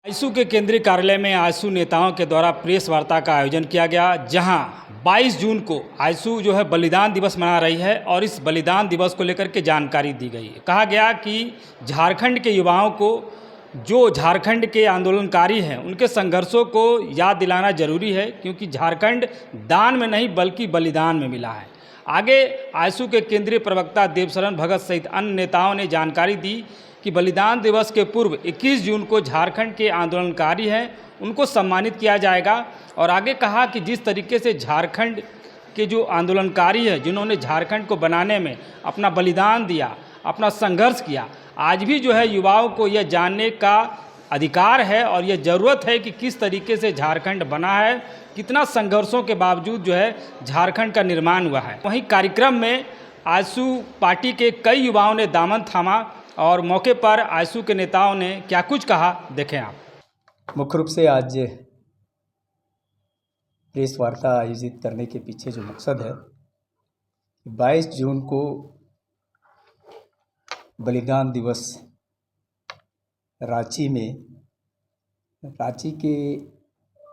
आजसू के केंद्रीय कार्यालय में आजसू नेताओं के द्वारा प्रेस वार्ता का आयोजन किया गया, जहां 22 जून को आजसू जो है बलिदान दिवस मना रही है और इस बलिदान दिवस को लेकर के जानकारी दी गई। कहा गया कि झारखंड के युवाओं को, जो झारखंड के आंदोलनकारी हैं, उनके संघर्षों को याद दिलाना जरूरी है, क्योंकि झारखंड दान में नहीं बल्कि बलिदान में मिला है। आगे आजसू के केंद्रीय प्रवक्ता देवशरण भगत सहित अन्य नेताओं ने जानकारी दी कि बलिदान दिवस के पूर्व 21 जून को झारखंड के आंदोलनकारी हैं उनको सम्मानित किया जाएगा। और आगे कहा कि जिस तरीके से झारखंड के जो आंदोलनकारी हैं, जिन्होंने झारखंड को बनाने में अपना बलिदान दिया, अपना संघर्ष किया, आज भी जो है युवाओं को यह जानने का अधिकार है और यह ज़रूरत है कि किस तरीके से झारखंड बना है, कितना संघर्षों के बावजूद जो है झारखंड का निर्माण हुआ है। वहीं कार्यक्रम में आजसू पार्टी के कई युवाओं ने दामन थामा और मौके पर आजसू के नेताओं ने क्या कुछ कहा, देखें आप। मुख्य रूप से आज प्रेस वार्ता आयोजित करने के पीछे जो मकसद है, 22 जून को बलिदान दिवस रांची के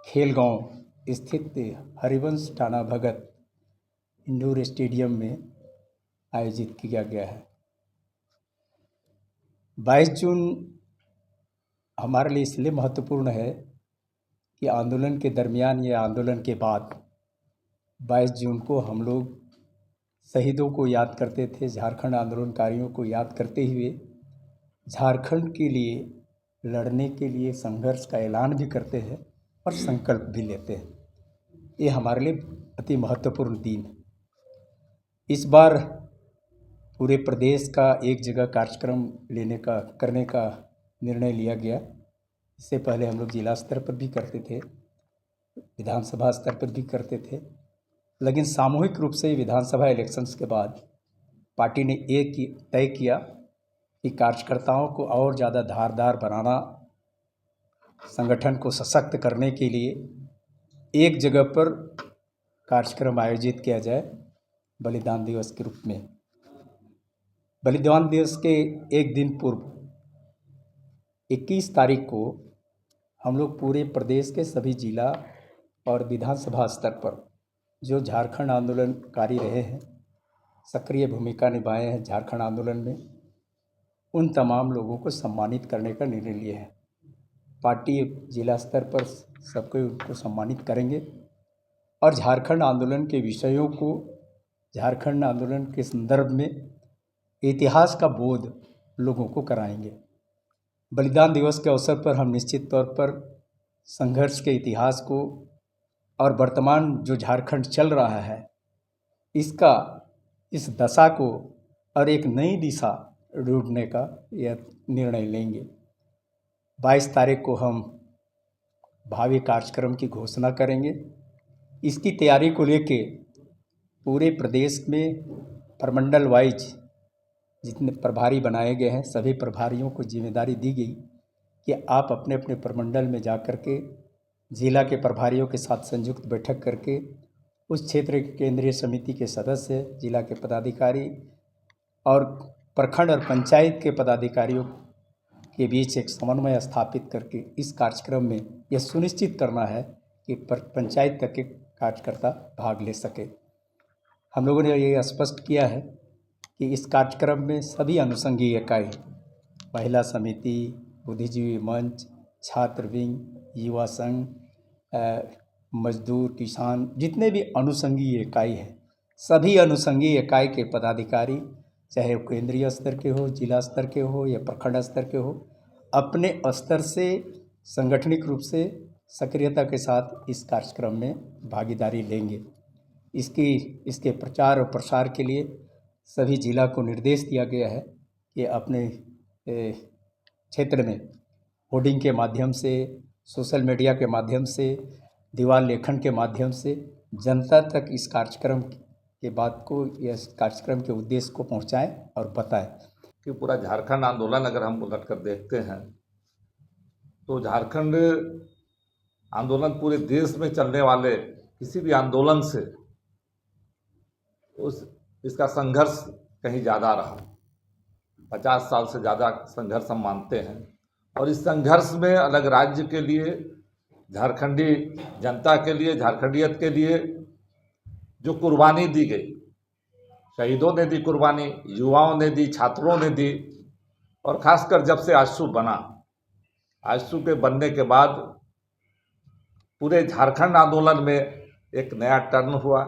खेलगांव स्थित हरिवंश टाना भगत इंडोर स्टेडियम में आयोजित किया गया है। 22 जून हमारे लिए इसलिए महत्वपूर्ण है कि आंदोलन के दरमियान या आंदोलन के बाद 22 जून को हम लोग शहीदों को याद करते थे, झारखंड आंदोलनकारियों को याद करते हुए झारखंड के लिए लड़ने के लिए संघर्ष का ऐलान भी करते हैं और संकल्प भी लेते हैं। ये हमारे लिए अति महत्वपूर्ण दिन है। इस बार पूरे प्रदेश का एक जगह कार्यक्रम करने का निर्णय लिया गया। इससे पहले हम लोग जिला स्तर पर भी करते थे, विधानसभा स्तर पर भी करते थे, लेकिन सामूहिक रूप से विधानसभा इलेक्शंस के बाद पार्टी ने तय किया कि कार्यकर्ताओं को और ज़्यादा धारदार बनाना, संगठन को सशक्त करने के लिए एक जगह पर कार्यक्रम आयोजित किया जाए बलिदान दिवस के रूप में। बलिदान दिवस के एक दिन पूर्व 21 तारीख को हम लोग पूरे प्रदेश के सभी जिला और विधानसभा स्तर पर जो झारखंड आंदोलनकारी रहे हैं, सक्रिय भूमिका निभाए हैं झारखंड आंदोलन में, उन तमाम लोगों को सम्मानित करने का निर्णय लिया है। पार्टी जिला स्तर पर सबको उनको सम्मानित करेंगे और झारखंड आंदोलन के विषयों को, झारखंड आंदोलन के संदर्भ में इतिहास का बोध लोगों को कराएंगे। बलिदान दिवस के अवसर पर हम निश्चित तौर पर संघर्ष के इतिहास को और वर्तमान जो झारखंड चल रहा है, इस दशा को और एक नई दिशा ढूंढने का यह निर्णय लेंगे। 22 तारीख को हम भावी कार्यक्रम की घोषणा करेंगे। इसकी तैयारी को लेके पूरे प्रदेश में प्रमंडल वाइज जितने प्रभारी बनाए गए हैं, सभी प्रभारियों को जिम्मेदारी दी गई कि आप अपने अपने प्रमंडल में जा कर के जिला के प्रभारियों के साथ संयुक्त बैठक करके उस क्षेत्र के केंद्रीय समिति के सदस्य, जिला के पदाधिकारी और प्रखंड और पंचायत के पदाधिकारियों के बीच एक समन्वय स्थापित करके इस कार्यक्रम में यह सुनिश्चित करना है कि पंचायत तक के कार्यकर्ता भाग ले सके। हम लोगों ने ये स्पष्ट किया है कि इस कार्यक्रम में सभी अनुषंगी इकाई, महिला समिति, बुद्धिजीवी मंच, छात्र विंग, युवा संघ, मजदूर, किसान, जितने भी अनुषंगी इकाई हैं, सभी अनुषंगी इकाई के पदाधिकारी, चाहे वो केंद्रीय स्तर के हो, जिला स्तर के हो या प्रखंड स्तर के हो, अपने स्तर से सांगठनिक रूप से सक्रियता के साथ इस कार्यक्रम में भागीदारी लेंगे। इसके प्रचार और प्रसार के लिए सभी जिला को निर्देश दिया गया है कि अपने क्षेत्र में होर्डिंग के माध्यम से, सोशल मीडिया के माध्यम से, दीवार लेखन के माध्यम से जनता तक इस कार्यक्रम के बात को, इस कार्यक्रम के उद्देश्य को पहुंचाएं और बताएं। कि पूरा झारखंड आंदोलन अगर हम उलट कर देखते हैं तो झारखंड आंदोलन पूरे देश में चलने वाले किसी भी आंदोलन से इसका संघर्ष कहीं ज़्यादा रहा। 50 साल से ज़्यादा संघर्ष हम मानते हैं और इस संघर्ष में अलग राज्य के लिए, झारखंडी जनता के लिए, झारखंडियत के लिए जो कुर्बानी दी गई, शहीदों ने दी कुर्बानी, युवाओं ने दी, छात्रों ने दी, और खासकर जब से आजसू बना, आजसू के बनने के बाद पूरे झारखंड आंदोलन में एक नया टर्न हुआ।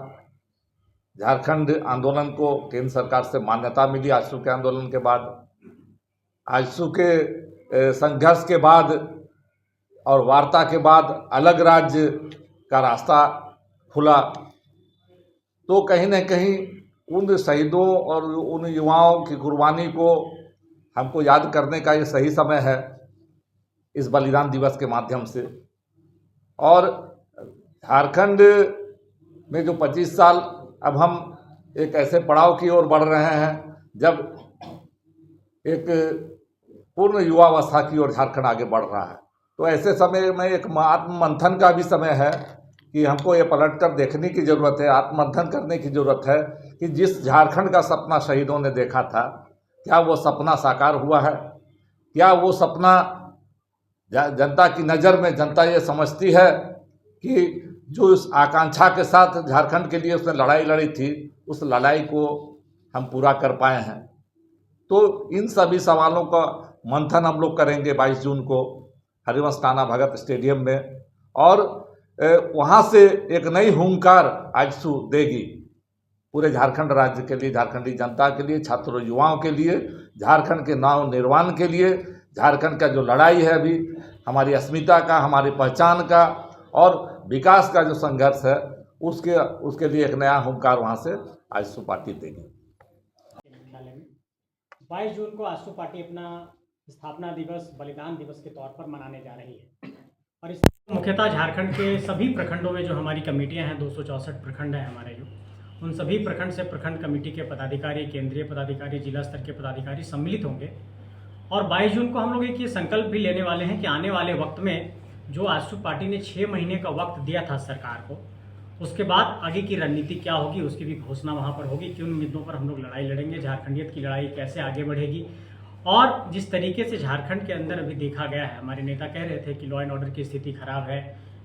झारखंड आंदोलन को केंद्र सरकार से मान्यता मिली आजसू के आंदोलन के बाद। आजसू के संघर्ष के बाद और वार्ता के बाद अलग राज्य का रास्ता खुला। तो कहीं न कहीं उन शहीदों और उन युवाओं की कुर्बानी को हमको याद करने का ये सही समय है इस बलिदान दिवस के माध्यम से। और झारखंड में जो 25 साल, अब हम एक ऐसे पड़ाव की ओर बढ़ रहे हैं जब एक पूर्ण युवावस्था की ओर झारखंड आगे बढ़ रहा है। तो ऐसे समय में एक आत्ममंथन का भी समय है कि हमको ये पलट कर देखने की ज़रूरत है, आत्ममंथन करने की ज़रूरत है कि जिस झारखंड का सपना शहीदों ने देखा था, क्या वो सपना साकार हुआ है? क्या वो सपना जनता की नज़र में जनता ये समझती है कि जो उस आकांक्षा के साथ झारखंड के लिए उसने लड़ाई लड़ी थी, उस लड़ाई को हम पूरा कर पाए हैं? तो इन सभी सवालों का मंथन हम लोग करेंगे 22 जून को हरिवंश टाना भगत स्टेडियम में, और वहाँ से एक नई हुंकार आजसू देगी पूरे झारखंड राज्य के लिए, झारखंडी जनता के लिए, छात्रों युवाओं के लिए, झारखंड के नव निर्माण के लिए। झारखंड का जो लड़ाई है अभी हमारी अस्मिता का, हमारी पहचान का और विकास का जो संघर्ष है, उसके लिए एक नया हुंकार वहाँ से आजसू पार्टी देगी। 22 जून को आजसू पार्टी अपना स्थापना दिवस, बलिदान दिवस के तौर पर मनाने जा रही है, और इस मुख्यतः झारखंड के सभी प्रखंडों में जो हमारी कमेटियां हैं, 264 प्रखंड हैं हमारे, जो उन सभी प्रखंड से प्रखंड कमेटी के पदाधिकारी, केंद्रीय पदाधिकारी, जिला स्तर के पदाधिकारी सम्मिलित होंगे। और 22 जून को हम लोग एक ये संकल्प भी लेने वाले हैं कि आने वाले वक्त में जो आजसू पार्टी ने 6 महीने का वक्त दिया था सरकार को, उसके बाद आगे की रणनीति क्या होगी उसकी भी घोषणा वहाँ पर होगी कि उन मुद्दों पर हम लोग लड़ाई लड़ेंगे, झारखंडियत की लड़ाई कैसे आगे बढ़ेगी। और जिस तरीके से झारखंड के अंदर अभी देखा गया है, हमारे नेता कह रहे थे कि लॉ एंड ऑर्डर की स्थिति खराब है,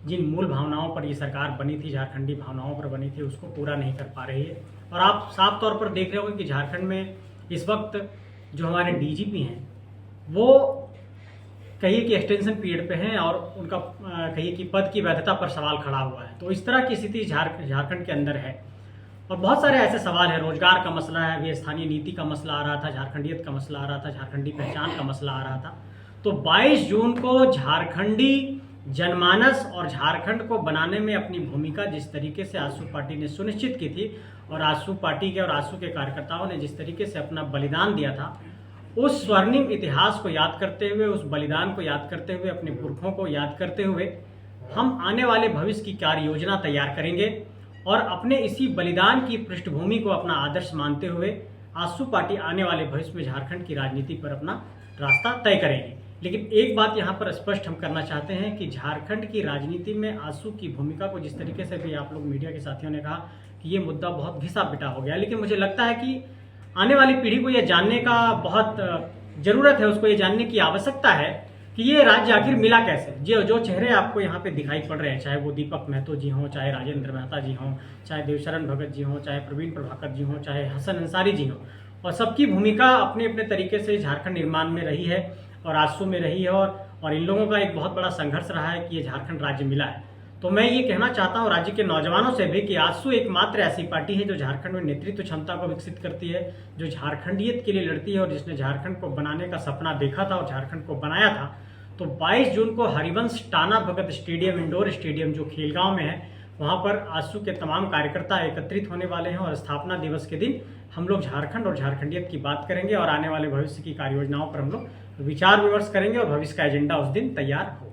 जिन मूल भावनाओं पर ये सरकार बनी थी, झारखंडी भावनाओं पर बनी थी, उसको पूरा नहीं कर पा रही है। और आप साफ तौर पर देख रहे होंगे कि झारखंड में इस वक्त जो हमारे डीजीपी हैं वो कहिए कि एक्सटेंशन पीरियड पे हैं और उनका कहिए कि पद की वैधता पर सवाल खड़ा हुआ है। तो इस तरह की स्थिति झारखंड के अंदर है। और बहुत सारे ऐसे सवाल हैं, रोजगार का मसला है, अभी स्थानीय नीति का मसला आ रहा था, झारखंडियत का मसला आ रहा था, झारखंडी पहचान का मसला आ रहा था। तो 22 जून को झारखंडी जनमानस और झारखंड को बनाने में अपनी भूमिका जिस तरीके से आजसू पार्टी ने सुनिश्चित की थी, और आजसू पार्टी के और आजसू के कार्यकर्ताओं ने जिस तरीके से अपना बलिदान दिया था, उस स्वर्णिम इतिहास को याद करते हुए, उस बलिदान को याद करते हुए, अपने पुरखों को याद करते हुए हम आने वाले भविष्य की कार्य योजना तैयार करेंगे और अपने इसी बलिदान की पृष्ठभूमि को अपना आदर्श मानते हुए आजसू पार्टी आने वाले भविष्य में झारखंड की राजनीति पर अपना रास्ता तय करेगी। लेकिन एक बात यहाँ पर स्पष्ट हम करना चाहते हैं कि झारखंड की राजनीति में आजसू की भूमिका को जिस तरीके से भी आप लोग मीडिया के साथियों ने कहा कि ये मुद्दा बहुत घिसा पिटा हो गया, लेकिन मुझे लगता है कि आने वाली पीढ़ी को यह जानने का बहुत ज़रूरत है, उसको ये जानने की आवश्यकता है कि ये राज्य आखिर मिला कैसे। जो चेहरे आपको यहाँ पे दिखाई पड़ रहे हैं, चाहे वो दीपक महतो जी हों, चाहे राजेंद्र मेहता जी हों, चाहे देवशरण भगत जी हों, चाहे प्रवीण प्रभाकर जी हों, चाहे हसन अंसारी जी हों, और सबकी भूमिका अपने अपने तरीके से झारखंड निर्माण में रही है और आजसू में रही है, और इन लोगों का एक बहुत बड़ा संघर्ष रहा है कि ये झारखंड राज्य मिला है। तो मैं ये कहना चाहता हूँ राज्य के नौजवानों से भी कि आजसू एकमात्र ऐसी पार्टी है जो झारखंड में नेतृत्व क्षमता को विकसित करती है, जो झारखंडियत के लिए लड़ती है और जिसने झारखंड को बनाने का सपना देखा था और झारखंड को बनाया था। तो 22 जून को Harivansh Tana Bhagat stadium, indoor stadium जो खेलगांव में है, वहाँ पर आजसू के तमाम कार्यकर्ता एकत्रित होने वाले हैं और स्थापना दिवस के दिन हम लोग झारखंड और झारखंडियत की बात करेंगे और आने वाले भविष्य की कार्य योजनाओं पर हम लोग विचार विमर्श करेंगे और भविष्य का एजेंडा उस दिन तैयार होगा।